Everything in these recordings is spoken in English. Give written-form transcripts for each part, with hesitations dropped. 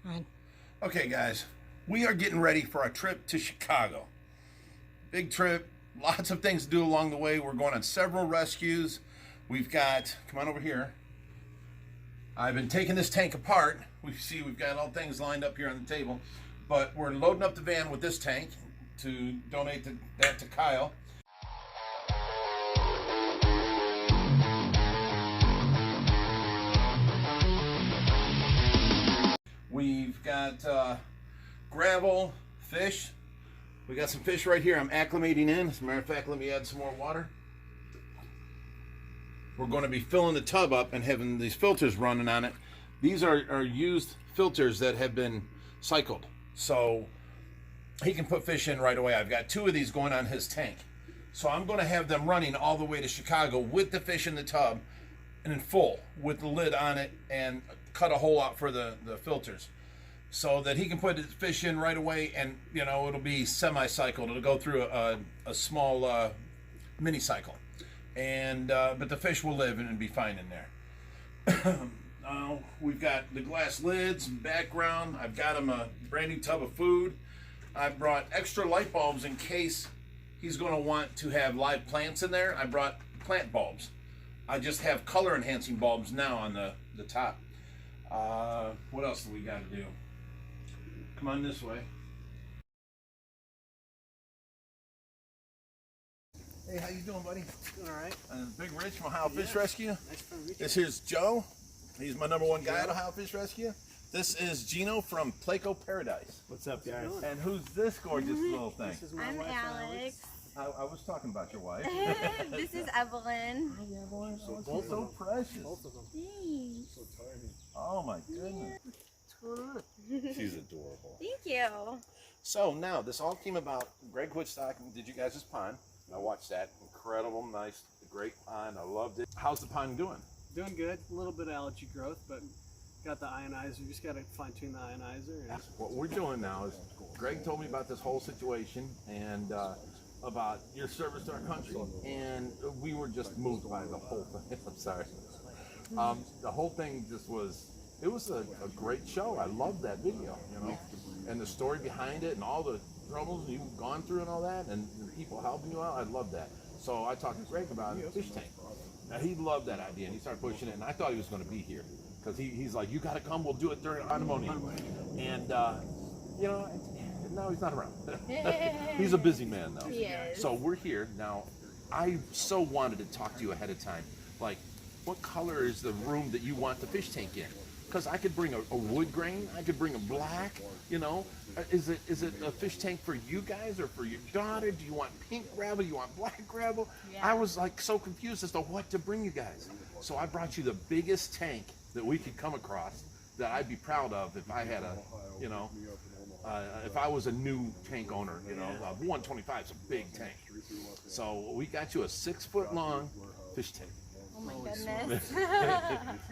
on. Okay, guys, we are getting ready for our trip to Chicago. Big trip, lots of things to do along the way. We're going on several rescues. We've got, come on over here. I've been taking this tank apart. We've got all things lined up here on the table, but we're loading up the van with this tank to donate that to Kyle. We've got gravel, fish. We got some fish right here I'm acclimating in. As a matter of fact, let me add some more water. We're going to be filling the tub up and having these filters running on it. These are used filters that have been cycled. So he can put fish in right away. I've got 2 of these going on his tank. So I'm going to have them running all the way to Chicago with the fish in the tub and in full with the lid on it and cut a hole out for the filters so that he can put his fish in right away, and you know it'll be semi-cycled. It'll go through a small mini cycle, and but the fish will live and be fine in there. We've got the glass lids, background. I've got him a brand new tub of food. I brought extra light bulbs in case he's going to want to have live plants in there. I brought plant bulbs. I just have color enhancing bulbs now on the top. What else do we got to do? Come on this way. Hey, how you doing, buddy? Doing all right. Big Rich from Ohio Fish Rescue. Nice to meet you. This here's Joe. He's my #1 guy at Ohio Fish Rescue. This is Gino from Placo Paradise. What's up, guys? And who's this gorgeous little thing? This is my I'm wife, Alex. I was talking about your wife. This is Evelyn. Hi, Evelyn. Oh, both she's so of precious. Both of them. Thanks. So tiny. Oh my goodness. What's going on? She's adorable. Thank you. So now this all came about. Greg Woodstock did you guys' pond. I watched that. Incredible, nice, great pond. I loved it. How's the pond doing? Doing good. A little bit of algae growth, but got the ionizer. You just got to fine tune the ionizer. And What we're doing now is Greg told me about this whole situation and about your service to our country, and we were just moved by the whole thing. I'm sorry. The whole thing just was, it was a great show. I loved that video, you know, and the story behind it and all the troubles you've gone through and all that, and the people helping you out. I love that. So I talked to Greg about a fish tank. Now, he loved that idea, and he started pushing it, and I thought he was going to be here because he's like, you got to come, we'll do it during honeymoon. And, you know, now he's not around. He's a busy man, though. He is. So we're here. Now, I so wanted to talk to you ahead of time. Like, what color is the room that you want the fish tank in? Because I could bring a wood grain, I could bring a black, you know. Is it a fish tank for you guys or for your daughter? Do you want pink gravel? Do you want black gravel? Yeah. I was like so confused as to what to bring you guys. So I brought you the biggest tank that we could come across that I'd be proud of if I had a, you know, if I was a new tank owner, you know. 125 is a big tank. So we got you a 6-foot long fish tank. Oh my goodness.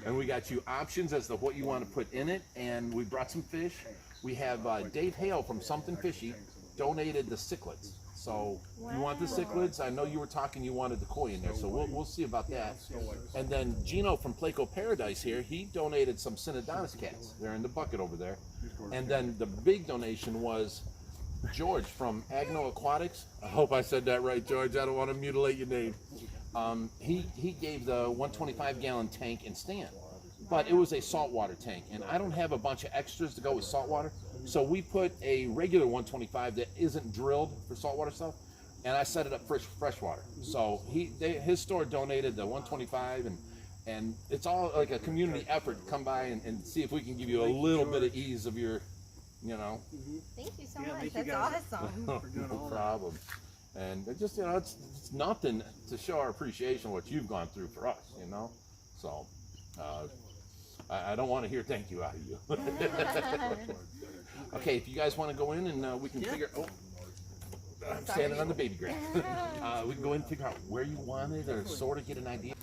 And we got you options as to what you want to put in it, and we brought some fish. We have Dave Hale from Something Fishy donated the cichlids. So you want the cichlids? I know you were talking you wanted the koi in there, so we'll see about that. And then Gino from Placo Paradise here, he donated some Synodontis cats. They're in the bucket over there. And then the big donation was George from AGNOQUATICS. I hope I said that right, George. I don't want to mutilate your name. He gave the 125-gallon tank and stand, but it was a saltwater tank, and I don't have a bunch of extras to go with saltwater, so we put a regular 125 that isn't drilled for saltwater stuff, and I set it up for freshwater. So his store donated the 125, and it's all like a community effort to come by and see if we can give you a little bit of ease of your, you know. Thank you so Yeah, much. thank you That's guys. awesome. For doing No all problem. And it just, you know, it's nothing to show our appreciation of what you've gone through for us, you know. So I don't want to hear thank you out of you. Okay, if you guys want to go in and we can figure. Oh, I'm standing on the baby grass. We can go in and figure out where you want it, or sort of get an idea.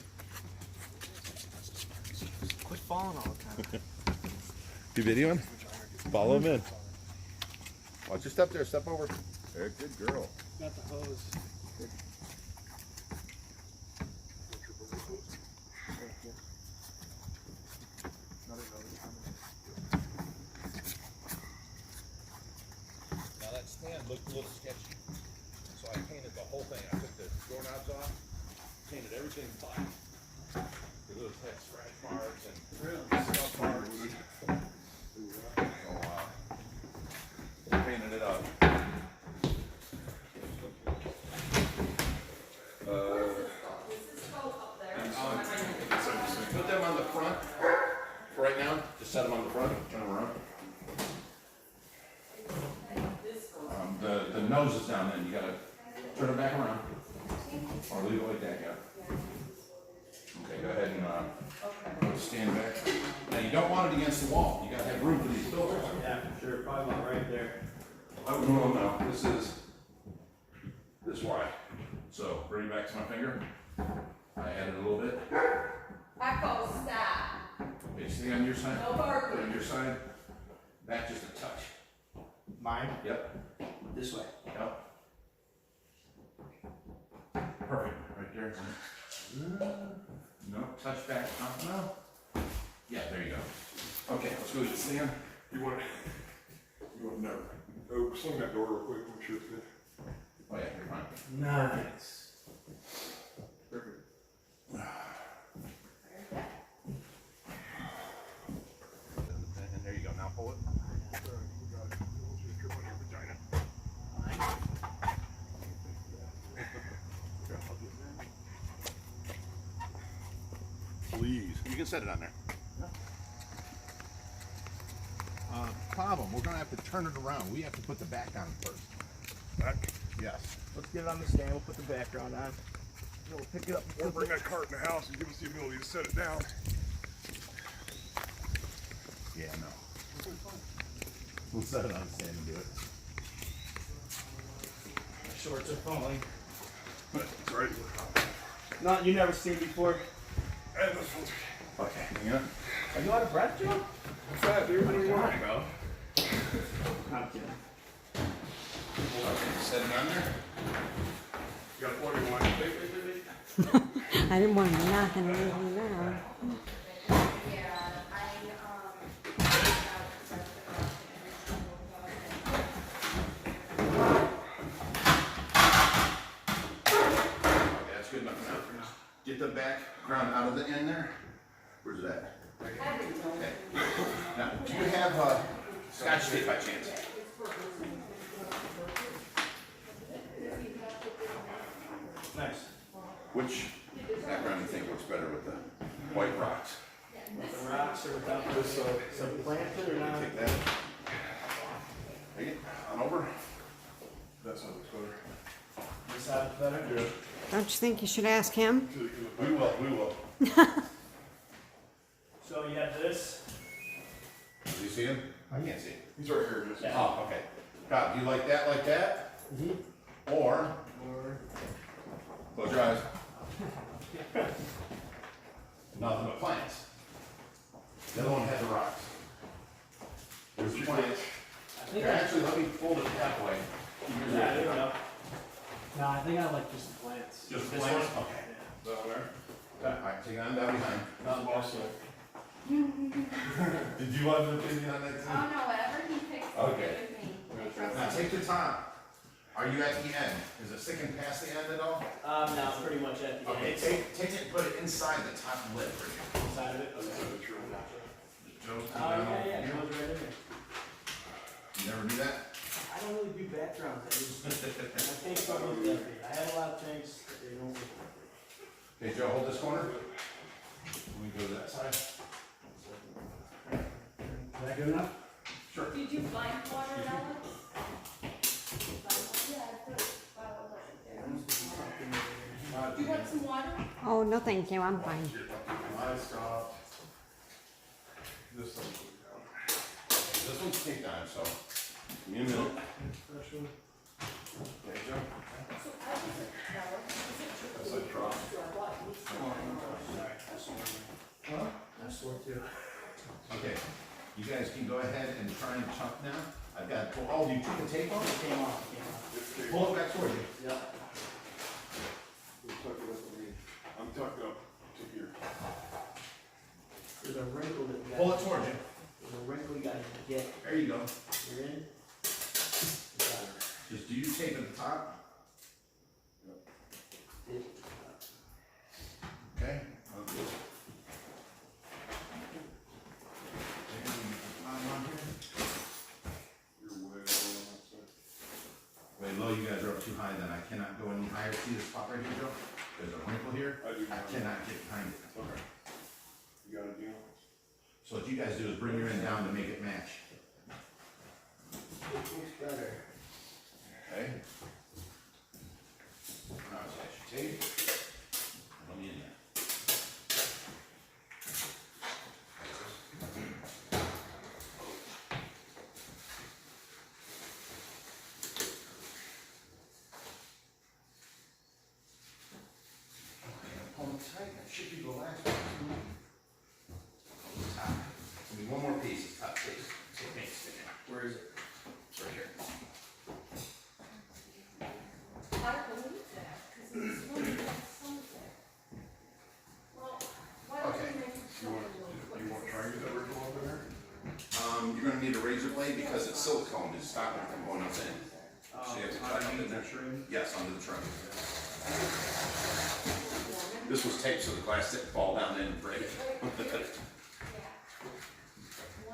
Quit falling all the time. You videoing? Follow him in. Watch your step there. Step over. There, good girl. Got the hose. looked a little sketchy. So I painted the whole thing. I took the doorknobs off, painted everything black. Those had scratch marks and scuff marks. So painted it up. Put them on the front for right now. Just set them on the front. Turn them around. The nose is down. Then you gotta turn it back around, or leave it like that. Yeah. Okay. Go ahead and stand back. Now you don't want it against the wall. You gotta have room for these filters. Yeah, sure. Probably about right there. Oh no. This is this wide. So bring it back to my finger. I added a little bit. Echo, stop. Okay, stay on your side. No barking. Put on your side. Back just a touch. Mine? Yep. This way. Yep. Perfect. Right there. No, touch back. No. Yeah, there you go. Okay, let's go to stand. You want to swing that door real quick, make sure it's good. Oh yeah, you're fine. Nice. Perfect. And there you go. Now pull it. Please. You can set it on there. Problem, we're gonna have to turn it around. We have to put the back on first. Back. Yes. Let's get it on the stand. We'll put the background on. We'll pick it up. Or bring that cart in the house and give us the ability to set it down. Yeah, no. We'll set it on the stand and do it. My shorts are falling. That's right. Not you never seen before. And this one's Okay, hang on. Are you out of breath, Joe? What's that, dude? What do you want? bro. I'm kidding. Okay, set it on there. You got plenty of wine to take right there, Nate? I didn't want to knock and leave you now. Okay, that's good enough now. Get the background out of the end there. Where's it at? Okay. Now, do you have Scotch tape by chance? Nice. Which background do you think works better with the white rocks? With the rocks or without this? Some planted or not? Take that. Take it on over. That sounds better. This side's better? Yeah. Don't you think you should ask him? We will. So you have this. Do you see him? I can't see him. He's right here. Just Oh, okay. God, do you like that? Or close your eyes. Nothing but plants. The other one had the rocks. There's the plants. I think Here, actually, let me fold it halfway. Yeah, there you go. No, I think I like just the plants. Just the This plants? one? Okay. down there. Alright, take it on down behind. Not also. Did you want an opinion on that too? Oh no, whatever he picks. Okay. With me. I trust Now him. take your time. Are you at the end? Is it sticking past the end at all? No, pretty much at the Okay, end. take it, put it inside the top lip right here. Side of it. That's the true. Joe's Oh, yeah, it goes right in there. You never do that? I don't really do backgrounds. I think some of them, I have a lot of things that they don't look like. Okay, Joe, hold this corner. Let me go to that side. Is that good enough? Sure. Did you find water, Alex? Yeah, I put a bottle right there. Do you want some water? Oh, no thank you, I'm fine. I stopped. This one's down. This one's taped on, so give me a minute. Fresh one. Okay, Joe. That's like drop. I swear to. Okay, you guys can go ahead and try and chunk now. I've got, oh, you took the tape off? It came off. Pull it back toward you. Yeah. I'm tucked up to here. There's a wrinkle that you Pull got. it toward you. There's a wrinkle you gotta get. There you go. You're in. You Just do you tape at the top? Okay. You're way low on that side. Way low, you guys are up too high, then I cannot go any higher. See this spot right here, Joe? There's a wrinkle here. I do. cannot get behind it. Okay. You got it, Dino? So what you guys do is bring your end down to make it match. Looks better. Okay. Now it's got your tape. Let me in there. Pull it tight. That should be the last one. Top. Give me one more piece. Top piece. Take me. Where is it? It's right here. I don't believe that, because it's really not something. Well, why don't Okay. we make it You want to try and get that original over there? You're gonna need a razor blade because it's silicone to stop it from going up in. So you have to cut under the trim? Yes, under the trim. This was taped so the glass didn't fall down in and break. Yeah. One is that.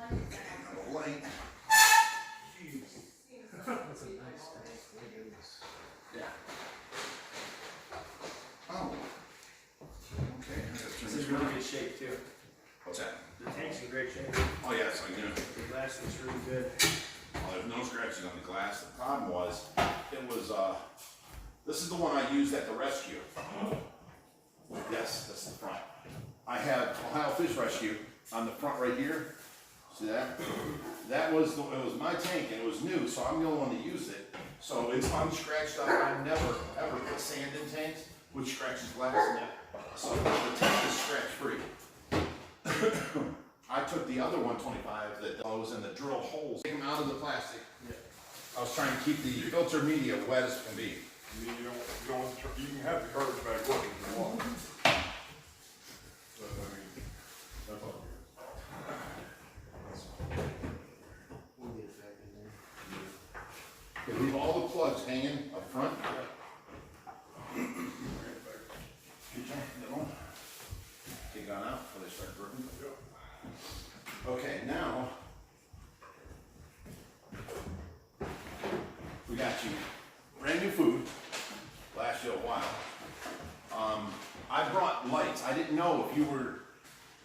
Another light. That's a nice tank. My goodness. Yeah. Oh. Okay, I gotta turn It's this in really around. good shape too. What's that? The tank's in great shape. Oh yeah, so you know, The glass looks really good. well, there's no scratches on the glass. The problem was, it was, this is the one I used at the rescue. Yes, that's the front. I have Ohio Fish Rescue on the front right here. See that? That was the, it was my tank and it was new, so I'm the only one that used it. So it's unscratched up. I never ever put sand in tanks, which scratches glass. So the tank is scratch free. I took the other 125 that goes and the drill holes, take them out of the plastic. I was trying to keep the filter media wet as can be. I mean, you can have the garbage bag working if you want. But, I mean, that's all it is. We'll get it back in there. Okay, leave all the plugs hanging up front. Good job, that one. Take that out before they start dripping. Okay, now we got you brand new food. Last you a while. I brought lights. I didn't know if you were.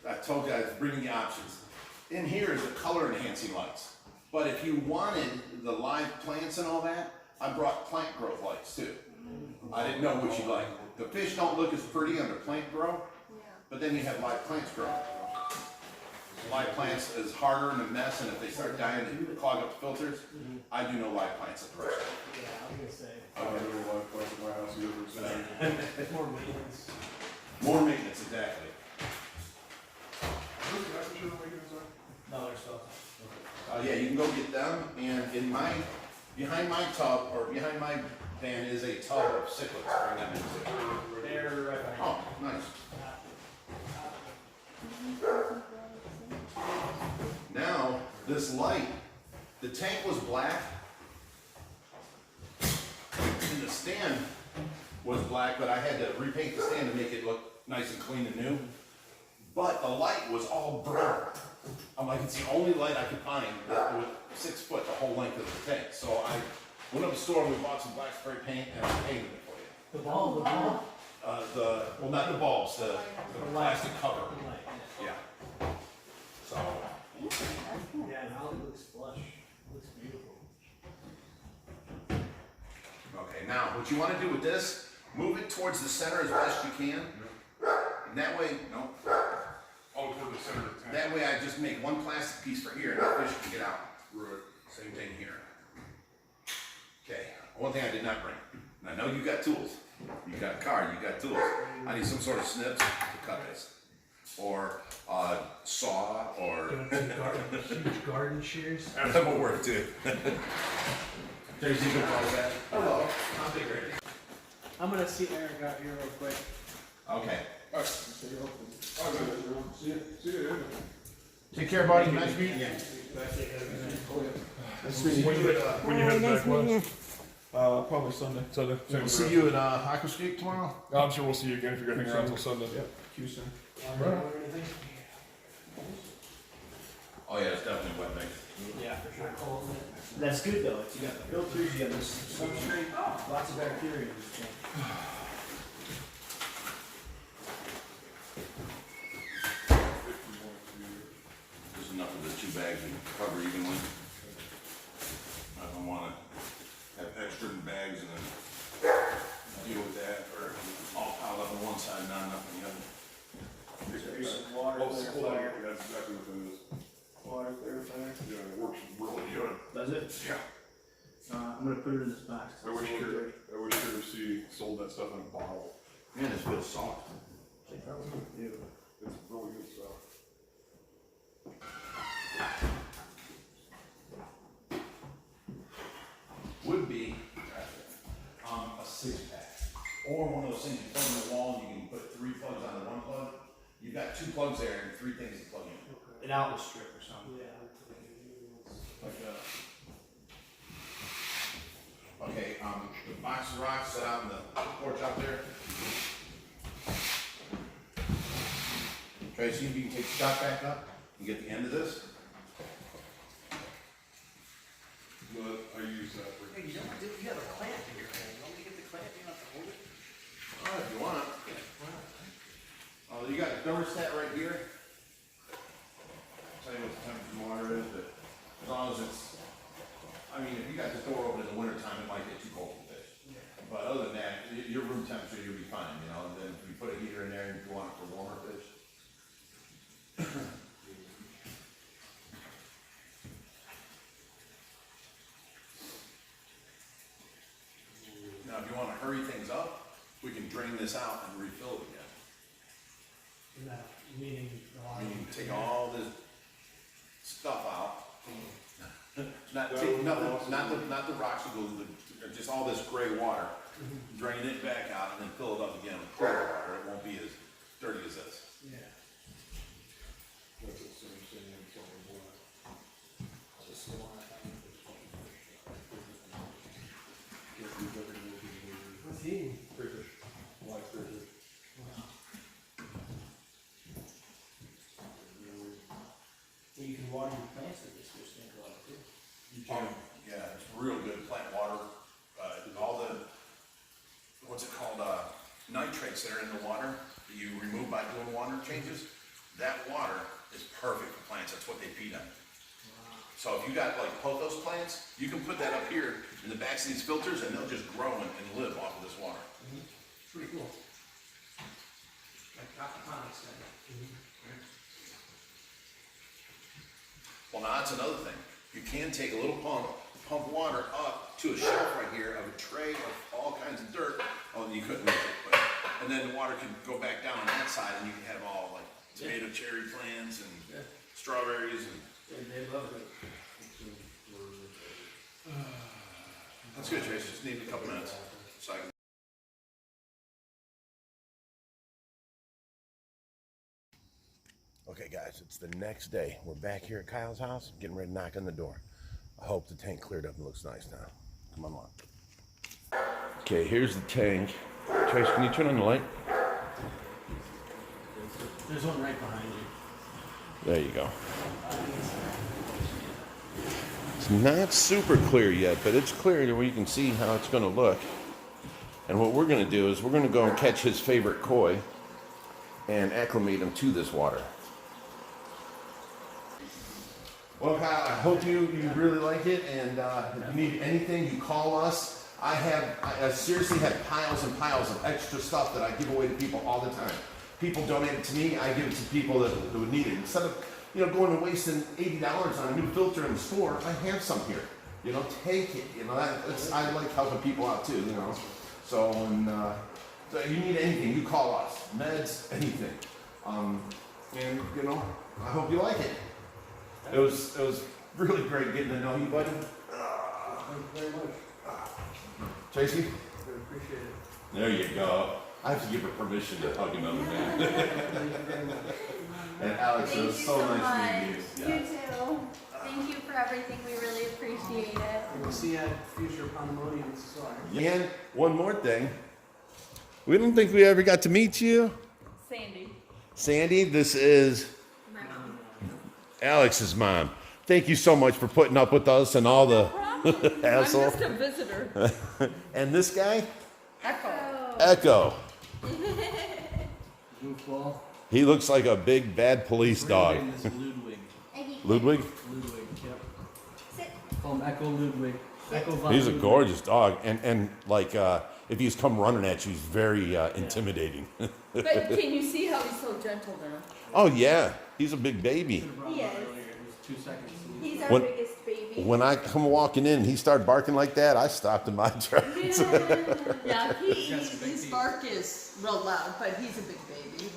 I told you I was bringing the options. In here is the color enhancing lights. But if you wanted the live plants and all that, I brought plant growth lights too. I didn't know what you like. The fish don't look as pretty under plant grow, but then you have live plants growing. Live plants is harder and a mess, and if they start dying, they clog up the filters. I do no live plants at the restaurant. Yeah, I was gonna say. I don't really like plants in my house either, so. It's more maintenance. More maintenance, exactly. Who's the actor making this up? No, there's stuff. Yeah, you can go get them, and in my, behind my tub, or behind my van is a tub of cichlids. Bring them into it. They're right behind. Oh, nice. Now, this light, the tank was black, and the stand was black, but I had to repaint the stand to make it look nice and clean and new. But the light was all brown. I'm like, it's the only light I could find that was 6 foot the whole length of the tank. So I went up to the store and we bought some black spray paint and I painted it for you. The ball. Well, not the bulbs, the plastic cover. Yeah. So, Yeah, now it looks flush. It looks beautiful. okay, now what you want to do with this, move it towards the center as best you can. And that way, no, Oh, toward the center of the tank. that way I just make one plastic piece for here and the fish can get out. Right. Same thing here. Okay, one thing I did not bring. And I know you got tools. You got a car, you got tools. I need some sort of snips to cut this. Or saw, or Huge garden shears. that will work too. There's even all that. Hello. How big are you? I'm gonna see Eric out here real quick. Okay. All right. See you. See you. Take care, buddy. Nice meeting you. All right, nice meeting you. Probably Sunday. Sunday. We'll see you at AQUARIUM tomorrow. I'm sure we'll see you again if you're gonna hang around until Sunday. Yep. Houston. Oh yeah, it's definitely wet mix. Yeah, for sure. That's good though. You got the filters, you got this substrate, lots of bacteria in this thing. Just enough of the 2 bags to cover evenly. I don't want to have extra bags and then deal with that, or all piled up on one side, not enough on the other. There's some water Hold on, clarifier. that's exactly what it is. Water clarifier. Yeah, it works really good. Does it? Yeah. I'm gonna put it in this box. I wish KFC sold that stuff in a bottle. Man, this feels soft. It's really good stuff. Would be a 6-pack, or one of those things you plug in the wall and you can put 3 plugs onto 1 plug. You've got 2 plugs there and 3 things to plug in. An outlet strip or something. Like okay, the box of rocks set out in the porch out there. Tracy, if you can take the shot back up and get the end of this. But I use that for. Hey, you have a clamp in your hand. You want me to get the clamp? You don't have to hold it? Oh, if you want. Oh, you got a thermostat right here. I'll tell you what the temperature of the water is, but as long as it's, I mean, if you got this door open in the wintertime, it might get too cold for fish. But other than that, your room temperature, you'll be fine, you know, and then if you put a heater in there and you want it for warmer fish. Now, if you want to hurry things up, we can drain this out and refill it again. Meaning Meaning take all this stuff out. Not That take would nothing, also not the rocks, just all this gray water. Drain it back out and then fill it up again with clear water. It won't be as dirty as this. Yeah. That's the same thing in something black. Just the one I found. What's he? Crayfish. Like crayfish. Well, you can water your plants with this fish tank a lot too. Yeah, it's real good plant water. All the, what's it called, nitrates that are in the water that you remove by doing water changes, that water is perfect for plants. That's what they feed on. So if you got like pothos plants, you can put that up here in the backs of these filters and they'll just grow and live off of this water. Pretty cool. Like aquaponics then. Well, now that's another thing. You can take a little pump water up to a shelf right here of a tray of all kinds of dirt. Oh, you couldn't make it, but, and then the water can go back down on that side and you can have all like tomato cherry plants and strawberries and. They love it. That's good, Trace. Just need a couple minutes. So I can... Okay, guys, it's the next day. We're back here at Kyle's house, getting ready to knock on the door. I hope the tank cleared up and looks nice now. Come on. Okay, here's the tank. Trace, can you turn on the light? There's one right behind you. There you go. It's not super clear yet, but it's clear to where you can see how it's going to look. And what we're going to do is we're going to go and catch his favorite koi and acclimate him to this water. Well, Kyle, I hope you really like it, and if you need anything, you call us. I seriously have piles and piles of extra stuff that I give away to people all the time. People donate it to me, I give it to people that would need it. Instead of going and wasting $80 on a new filter in the store, I have some here. Take it. I like helping people out too. So, so you need anything, you call us. Meds, anything. And I hope you like it. It was really great getting to know you, buddy. Thank you very much. Tracy? I appreciate it. There you go. I have to give her permission to hug another man. Thank you very much. And Alex, it was so nice meeting you. You too. Thank Thank you for everything. We really appreciate it. We'll see you at future pandemonium. Sorry. And one more thing. We don't think we ever got to meet you. Sandy. Sandy, this is My mom. Alex's mom. Thank you so much for putting up with us and all the hassle. I'm just a visitor. And this guy? Echo. Echo. Goofball. He looks like a big bad police dog. Real name is Ludwig. Ludwig? Ludwig, yep. Sit. Call him Echo Ludwig. Echo von He's a Ludwig. gorgeous dog. And like, if he's come running at you, he's very intimidating. But can you see how he's so gentle now? Oh, yeah. He's a big baby. He is. Earlier. It was 2 seconds. He's our When- biggest baby. When I come walking in and he started barking like that, I stopped in my tracks. Yeah, his bark is real loud, but he's a big baby.